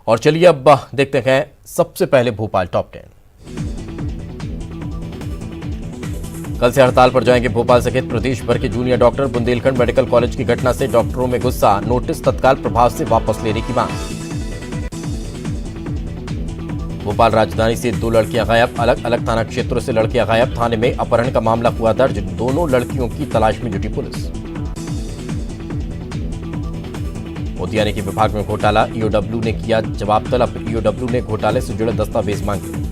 और चलिए अब देखते हैं सबसे पहले भोपाल टॉप 10। कल से हड़ताल पर जाएंगे भोपाल सहित प्रदेश भर के junior doctor. Bundelkhand medical college की घटना से डॉक्टरों में गुस्सा, नोटिस तत्काल प्रभाव से वापस लेने की मांग। भोपाल राजधानी से 2 लड़कियां गायब, अलग अलग थाना क्षेत्रों से लड़कियां गायब। थाने में अपहरण का मामला हुआ दर्ज, दोनों लड़कियों की तलाश में जुटी पुलिस। उद्यानिकी के विभाग में घोटाला, ईओडब्ल्यू ने किया जवाब तलब। ईओडब्ल्यू ने घोटाले से जुड़े दस्तावेज मांगे।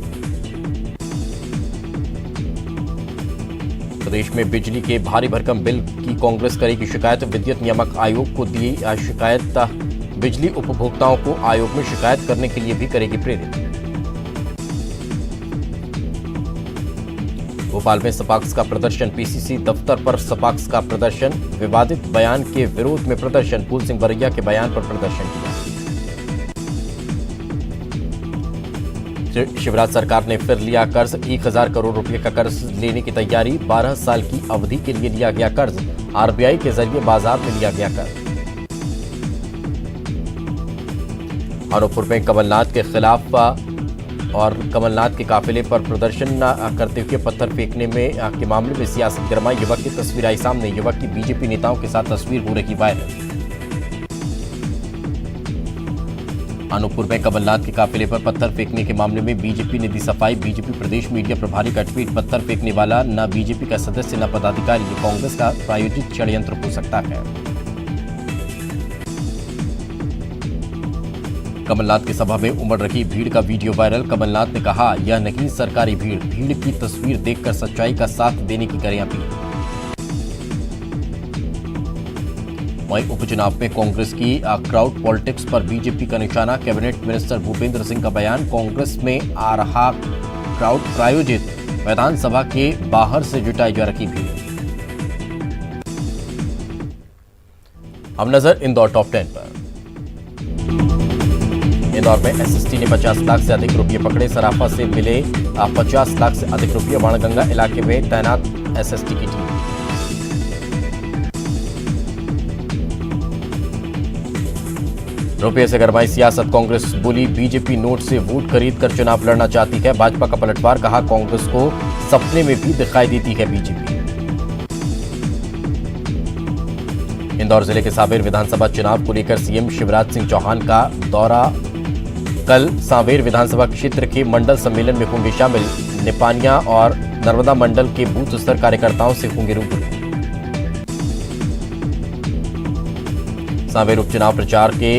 प्रदेश में बिजली के भारी भरकम बिल की कांग्रेस करेगी शिकायत। विद्युत नियामक आयोग को दी शिकायत। बिजली उपभोक्ताओं को आयोग में शिकायत करने के लिए भी करेगी प्रेरित। भोपाल में सपाक्स का प्रदर्शन, पीसीसी दफ्तर पर सपाक्स का प्रदर्शन। विवादित बयान के विरोध में प्रदर्शन, फूल सिंह बरैया के बयान पर प्रदर्शन किया। शिवराज सरकार ने फिर लिया कर्ज, 1000 करोड़ रुपए का कर्ज लेने की तैयारी। 12 साल की अवधि के लिए लिया गया कर्ज, आरबीआई के जरिए बाजार में लिया गया कर्ज। अनूपपुर में कमलनाथ के खिलाफ और कमलनाथ के काफिले पर प्रदर्शन करते हुए पत्थर फेंकने के मामले में सियासत गरमाई। युवक की तस्वीर आई सामने, युवक की बीजेपी नेताओं के साथ तस्वीर हो रही वायरल। अनूपपुर में कमलनाथ के काफिले पर पत्थर फेंकने के मामले में बीजेपी ने दी सफाई। बीजेपी प्रदेश मीडिया प्रभारी का ट्वीट, पत्थर फेंकने वाला न बीजेपी का सदस्य न पदाधिकारी, ये कांग्रेस का प्रायोजित षड्यंत्र हो सकता है। कमलनाथ की सभा में उमड़ रही भीड़ का वीडियो वायरल। कमलनाथ ने कहा, यह नहीं सरकारी भीड़, भीड़ की तस्वीर देखकर सच्चाई का साथ देने की करें अपील। वहीं उपचुनाव में कांग्रेस की क्राउड पॉलिटिक्स पर बीजेपी का निशाना। कैबिनेट मिनिस्टर भूपेंद्र सिंह का बयान, कांग्रेस में आ रहा क्राउड प्रायोजित, विधानसभा के बाहर से जुटाई जा रही भीड़। अब नजर इंदौर टॉप 10 पर। इंदौर में एसएसटी ने 50 लाख से अधिक रुपये पकड़े। सराफा से मिले 50 लाख से अधिक रुपये। बाणगंगा इलाके में तैनात एसएसटी की टीम। रुपये से गरमाई सियासत, कांग्रेस बोली बीजेपी नोट से वोट खरीद कर चुनाव लड़ना चाहती है। भाजपा का पलटवार, कहा कांग्रेस को सपने में भी दिखाई देती है बीजेपी। इंदौर जिले के सांवेर विधानसभा चुनाव को लेकर सीएम शिवराज सिंह चौहान का दौरा। कल सांवेर विधानसभा क्षेत्र के मंडल सम्मेलन में होंगे शामिल। निपानिया और नर्मदा मंडल के बूथ स्तर कार्यकर्ताओं से होंगे रूबरू। सांवेर उपचुनाव प्रचार के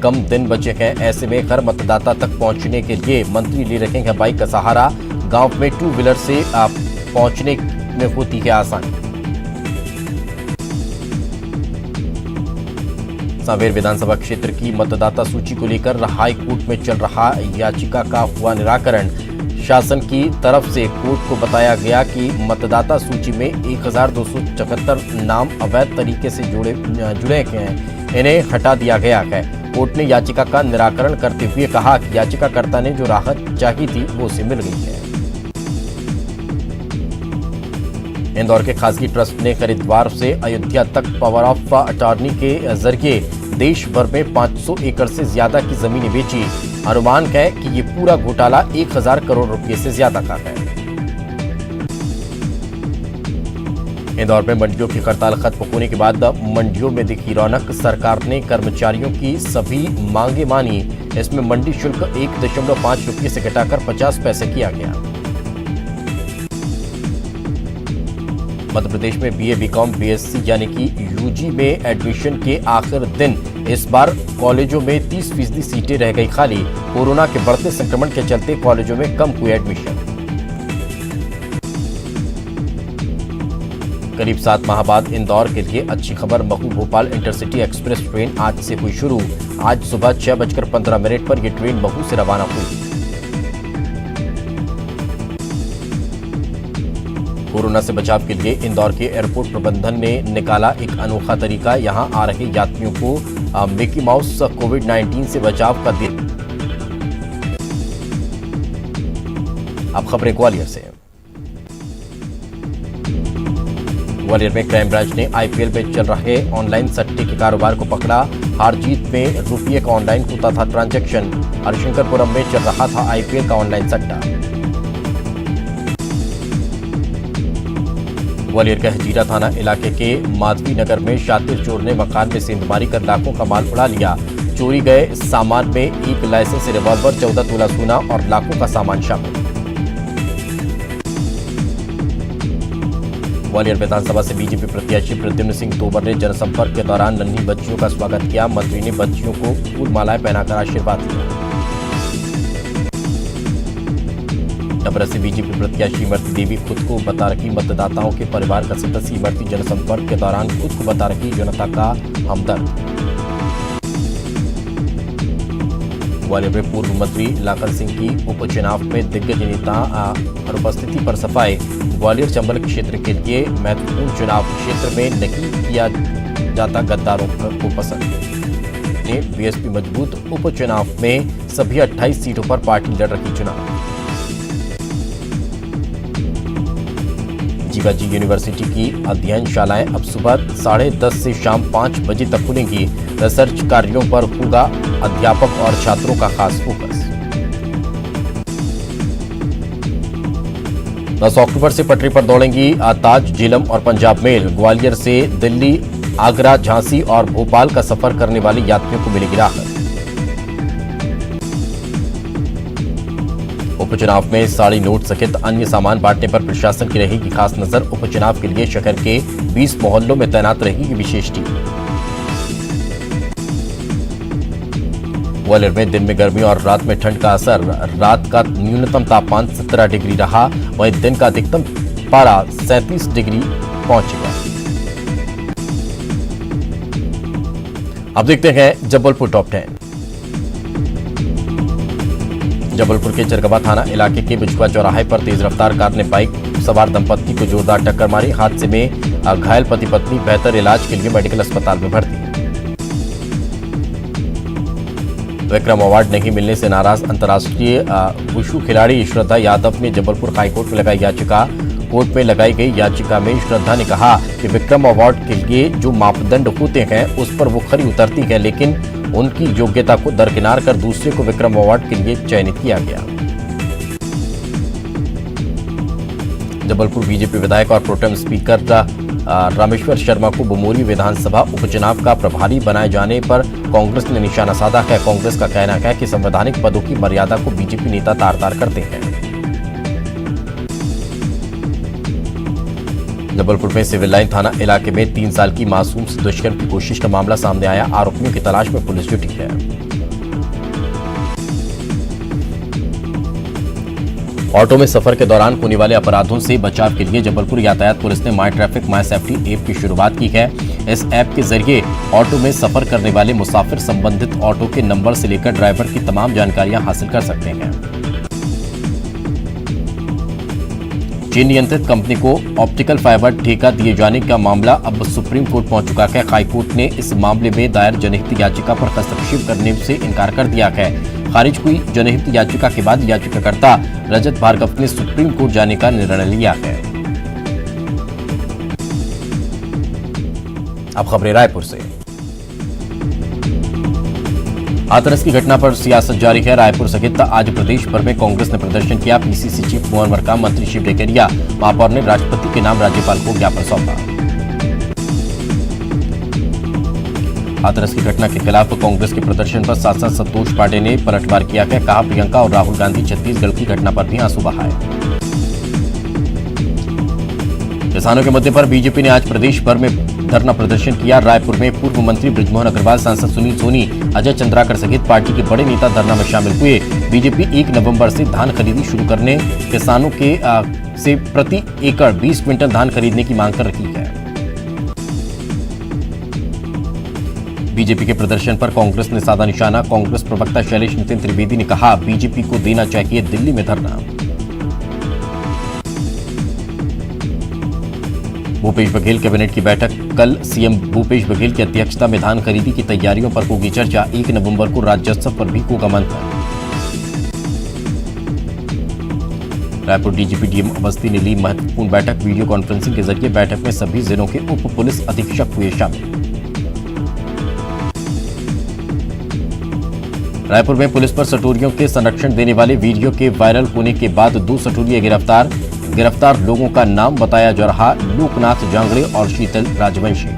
कम दिन बचे हैं, ऐसे में हर मतदाता तक पहुंचने के लिए मंत्री ले रखे हैं बाइक का सहारा। गांव में 2 व्हीलर से पहुंचने में होती है आसानी। सांवेर विधानसभा क्षेत्र की मतदाता सूची को लेकर हाई कोर्ट में चल रहा याचिका का हुआ निराकरण। शासन की तरफ से कोर्ट को बताया गया कि मतदाता सूची में 1274 नाम अवैध तरीके से जुड़े हैं, इन्हें हटा दिया गया है। कोर्ट ने याचिका का निराकरण करते हुए कहा कि याचिकाकर्ता ने जो राहत चाहिए थी वो उसे मिल गई है। इंदौर के खासगी ट्रस्ट ने खरीदवार से अयोध्या तक पावर ऑफ अटॉर्नी के जरिए देश भर में 500 एकड़ से ज्यादा की जमीनें बेची। अनुमान है कि ये पूरा घोटाला 1000 करोड़ रुपए से ज्यादा का है। इंदौर में मंडियों की हड़ताल खत्म होने के बाद मंडियों में दिखी रौनक। सरकार ने कर्मचारियों की सभी मांगे मानी। इसमें मंडी शुल्क 1.5 रुपये से घटाकर 50 पैसे किया गया। मध्य प्रदेश में बीए, बीकॉम, बीएससी यानी कि यूजी में एडमिशन के आखिर दिन। इस बार कॉलेजों में 30% सीटें रह गई खाली। कोरोना के बढ़ते संक्रमण के चलते कॉलेजों में कम हुए एडमिशन। करीब 7 माह बाद इंदौर के लिए अच्छी खबर। Mhow Bhopal intercity express train आज से हुई शुरू। आज सुबह 6:15 पर यह ट्रेन महू से रवाना हुई। कोरोना से बचाव के लिए इंदौर के एयरपोर्ट प्रबंधन ने निकाला एक अनोखा तरीका। यहां आ रहे यात्रियों को मिकी माउस कोविड-19 से बचाव का दिन। अब खबरें ग्वालियर से। ग्वालियर में क्राइम ब्रांच ने आईपीएल में चल रहे ऑनलाइन सट्टे के कारोबार को पकड़ा। हार जीत में रुपये का ऑनलाइन होता था ट्रांजैक्शन। हरिशंकरपुरम में चल रहा था आईपीएल का ऑनलाइन सट्टा। ग्वालियर के हजीरा थाना इलाके के माधवी नगर में शातिर चोर ने मकान में सेंधमारी कर लाखों का माल उड़ा लिया। चोरी गए सामान में एक लाइसेंस रिवॉल्वर, 14 तोला सोना और लाखों का सामान शामिल। ग्वालियर विधानसभा से बीजेपी प्रत्याशी प्रद्युम्न सिंह तोमर ने जनसंपर्क के दौरान नन्ही बच्चियों का स्वागत किया। मंत्री ने बच्चियों को फूल मालाएं पहनाकर आशीर्वाद दिया। डबरा से बीजेपी प्रत्याशी इमरती देवी खुद को बता रही मतदाताओं के परिवार का सदस्य। इमरती जनसंपर्क के दौरान खुद को बता रही जनता का हमदर्द। ग्वालियर में पूर्व मंत्री लाखन सिंह की उपचुनाव में दिग्गज नेता अनुपस्थिति पर सफाई। ग्वालियर चंबल क्षेत्र के लिए महत्वपूर्ण चुनाव क्षेत्र में नहीं किया जाता गद्दारों को पसंद। बीएसपी मजबूत उपचुनाव में सभी 28 सीटों पर पार्टी लड़ रही चुनाव। जीवाजी यूनिवर्सिटी की अध्ययनशालाएं अब सुबह 10:30 से शाम 5 बजे तक खुलेंगी। रिसर्च कार्यों पर होगा अध्यापक और छात्रों का खास फोकस। 10 अक्टूबर से पटरी पर दौड़ेंगी ताज, झेलम और पंजाब मेल। ग्वालियर से दिल्ली, आगरा, झांसी और भोपाल का सफर करने वाले यात्रियों को मिलेगी राहत। उपचुनाव में साड़ी नोट सहित अन्य सामान बांटने पर प्रशासन की रहेगी खास नजर। उपचुनाव के लिए शहर के 20 मोहल्लों में तैनात रहेगी विशेष टीम। ग्वालियर में दिन में गर्मी और रात में ठंड का असर। रात का न्यूनतम तापमान 17 डिग्री रहा, वहीं दिन का अधिकतम पारा 37 डिग्री पहुंचेगा। अब देखते हैं जबलपुर टॉप 10। जबलपुर के चरगवा थाना इलाके के बिछुआ चौराहे पर तेज रफ्तार कार ने बाइक सवार दंपत्ति को जोरदार टक्कर मारी। हादसे में घायल पति पत्नी बेहतर इलाज के लिए मेडिकल अस्पताल में भर्ती। विक्रम अवार्ड नहीं मिलने से नाराज अंतर्राष्ट्रीय वुशु खिलाड़ी श्रद्धा यादव ने जबलपुर हाईकोर्ट में लगाई याचिका। कोर्ट में लगाई गई याचिका में श्रद्धा ने कहा कि विक्रम अवार्ड के लिए जो मापदंड होते हैं उस पर वो खरी उतरती है, लेकिन उनकी योग्यता को दरकिनार कर दूसरे को विक्रम अवार्ड के लिए चयनित किया गया। जबलपुर बीजेपी विधायक और प्रोटेम स्पीकर रामेश्वर शर्मा को बमोरी विधानसभा उपचुनाव का प्रभारी बनाए जाने पर कांग्रेस ने निशाना साधा है। कांग्रेस का कहना है कि संवैधानिक पदों की मर्यादा को बीजेपी नेता तार तार करते हैं। जबलपुर में सिविल लाइन थाना इलाके में 3 साल की मासूम से दुष्कर्म की कोशिश का मामला सामने आया। आरोपियों की तलाश में पुलिस जुटी है। ऑटो में सफर के दौरान होने वाले अपराधों से बचाव के लिए जबलपुर यातायात पुलिस ने माई ट्रैफिक माई सेफ्टी ऐप की शुरुआत की है। इस ऐप के जरिए ऑटो में सफर करने वाले मुसाफिर संबंधित ऑटो के नंबर से लेकर ड्राइवर की तमाम जानकारियां हासिल कर सकते हैं। चीन नियंत्रित कंपनी को ऑप्टिकल फाइबर ठेका दिए जाने का मामला अब सुप्रीम कोर्ट पहुंच चुका है। हाई कोर्ट ने इस मामले में दायर जनहित याचिका पर हस्तक्षेप करने से इनकार कर दिया है। खारिज हुई जनहित याचिका के बाद याचिकाकर्ता रजत भार्गव ने सुप्रीम कोर्ट जाने का निर्णय लिया है। अब खबरें रायपुर से। हाथरस की घटना पर सियासत जारी है। रायपुर सहित आज प्रदेश भर में कांग्रेस ने प्रदर्शन किया। पीसीसी चीफ मोहन मरकाम, मंत्री शिव डेकरिया, महापौर ने राष्ट्रपति के नाम राज्यपाल को ज्ञापन सौंपा। हाथरस की घटना के खिलाफ कांग्रेस के प्रदर्शन पर सांसद संतोष पांडे ने पलटवार किया है। कहा, प्रियंका और राहुल गांधी छत्तीसगढ़ की घटना पर भी आंसू बहाए। किसानों के मुद्दे पर बीजेपी ने आज प्रदेश भर में धरना प्रदर्शन किया। रायपुर में पूर्व मंत्री बृजमोहन अग्रवाल, सांसद सुनील सोनी, अजय चंद्राकर सहित पार्टी के बड़े नेता धरना में शामिल हुए। बीजेपी 1 नवंबर से धान खरीदी शुरू करने, किसानों के से प्रति एकड़ 20 क्विंटल धान खरीदने की मांग कर रही है। बीजेपी के प्रदर्शन पर कांग्रेस ने साधा निशाना। कांग्रेस प्रवक्ता शैलेश नितिन त्रिवेदी ने कहा, बीजेपी को देना चाहिए दिल्ली में धरना। भूपेश बघेल कैबिनेट की बैठक कल। सीएम भूपेश बघेल की अध्यक्षता में धान खरीदी की तैयारियों पर होगी चर्चा। 1 नवंबर को राज्योत्सव पर भी होगा मंथन। रायपुर डीजीपी डीएम अवस्थी ने ली महत्वपूर्ण बैठक। वीडियो कॉन्फ्रेंसिंग के जरिए बैठक में सभी जिलों के उप पुलिस अधीक्षक हुए शामिल। रायपुर में पुलिस पर सटोरियों के संरक्षण देने वाले वीडियो के वायरल होने के बाद 2 सटोरिये गिरफ्तार लोगों का नाम बताया जा रहा लोकनाथ जांगड़े और शीतल राजवंशी।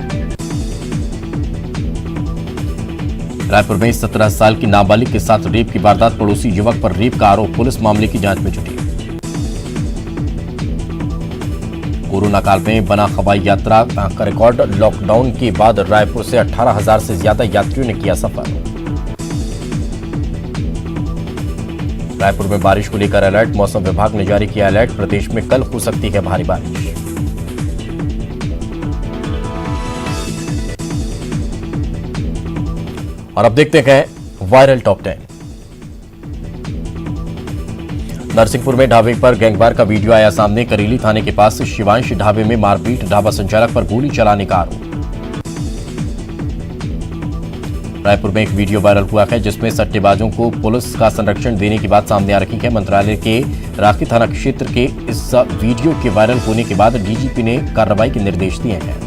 रायपुर में 17 साल की नाबालिग के साथ रेप की वारदात, पड़ोसी युवक पर रेप का आरोप, पुलिस मामले की जांच में जुटी। कोरोना काल में बना हवाई यात्रा का रिकॉर्ड, लॉकडाउन के बाद रायपुर से 18,000 से ज्यादा यात्रियों ने किया सफर। रायपुर में बारिश को लेकर अलर्ट, मौसम विभाग ने जारी किया अलर्ट, प्रदेश में कल हो सकती है भारी बारिश। और अब देखते हैं वायरल टॉप 10। नरसिंहपुर में ढाबे पर गैंगवार का वीडियो आया सामने, करेली थाने के पास शिवांश ढाबे में मारपीट, ढाबा संचालक पर गोली चलाने का आरोप। रायपुर में एक वीडियो वायरल हुआ है जिसमें सट्टेबाजों को पुलिस का संरक्षण देने की बात सामने आ रही है। मंत्रालय के राखी थाना क्षेत्र के इस वीडियो के वायरल होने के बाद डीजीपी ने कार्रवाई के निर्देश दिए हैं।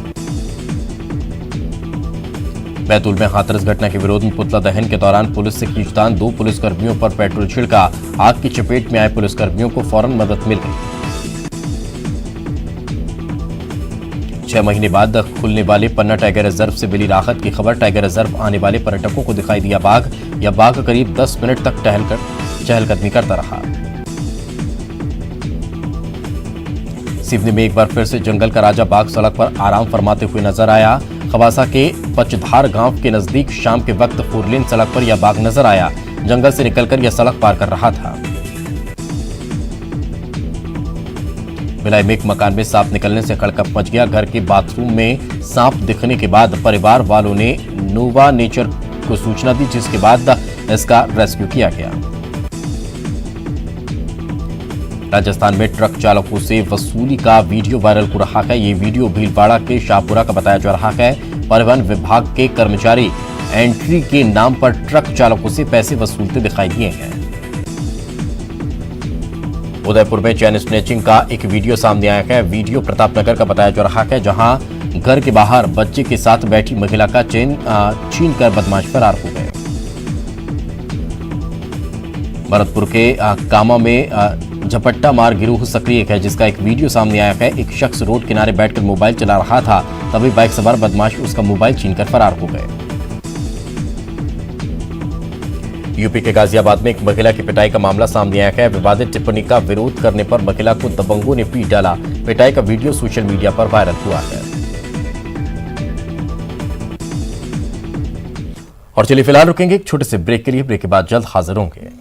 बैतूल में हाथरस घटना के विरोध में पुतला दहन के दौरान पुलिस से खींचतान, 2 पुलिसकर्मियों पर पेट्रोल छिड़का, आग की चपेट में आए पुलिसकर्मियों को फौरन मदद मिल गई। 6 महीने बाद खुलने वाले पन्ना टाइगर रिजर्व से मिली राहत की खबर, टाइगर रिजर्व आने वाले पर्यटकों को दिखाई दिया बाघ, यह बाघ करीब 10 मिनट तक चहलकदमी करता रहा। सिवनी में एक बार फिर से जंगल का राजा बाघ सड़क पर आराम फरमाते हुए नजर आया। खवासा के पचधार गांव के नजदीक शाम के वक्त 4 लेन सड़क पर यह बाघ नजर आया। जंगल से निकलकर यह सड़क पार कर रहा था। भिलाई में एक मकान में सांप निकलने से हड़कंप मच गया। घर के बाथरूम में सांप दिखने के बाद परिवार वालों ने नोवा नेचर को सूचना दी, जिसके बाद इसका रेस्क्यू किया गया। राजस्थान में ट्रक चालकों से वसूली का वीडियो वायरल हो रहा है। ये वीडियो भीलवाड़ा के शाहपुरा का बताया जा रहा है। परिवहन विभाग के कर्मचारी एंट्री के नाम पर ट्रक चालकों से पैसे वसूलते दिखाई दिए हैं। उदयपुर में चैन स्नैचिंग का एक वीडियो सामने आया है। वीडियो प्रतापनगर का बताया जा रहा है, जहां घर के बाहर बच्चे के साथ बैठी महिला का चेन छीनकर बदमाश फरार हो गए। भरतपुर के कामा में झपट्टा मार गिरोह सक्रिय है, जिसका एक वीडियो सामने आया है। एक शख्स रोड किनारे बैठकर मोबाइल चला रहा था, तभी बाइक सवार बदमाश उसका मोबाइल छीनकर फरार हो गए। यूपी के गाजियाबाद में एक महिला की पिटाई का मामला सामने आया है। विवादित टिप्पणी का विरोध करने पर महिला को दबंगों ने पीट डाला। पिटाई का वीडियो सोशल मीडिया पर वायरल हुआ है। और चलिए फिलहाल रुकेंगे एक छोटे से ब्रेक के लिए, ब्रेक के बाद जल्द हाजिर होंगे।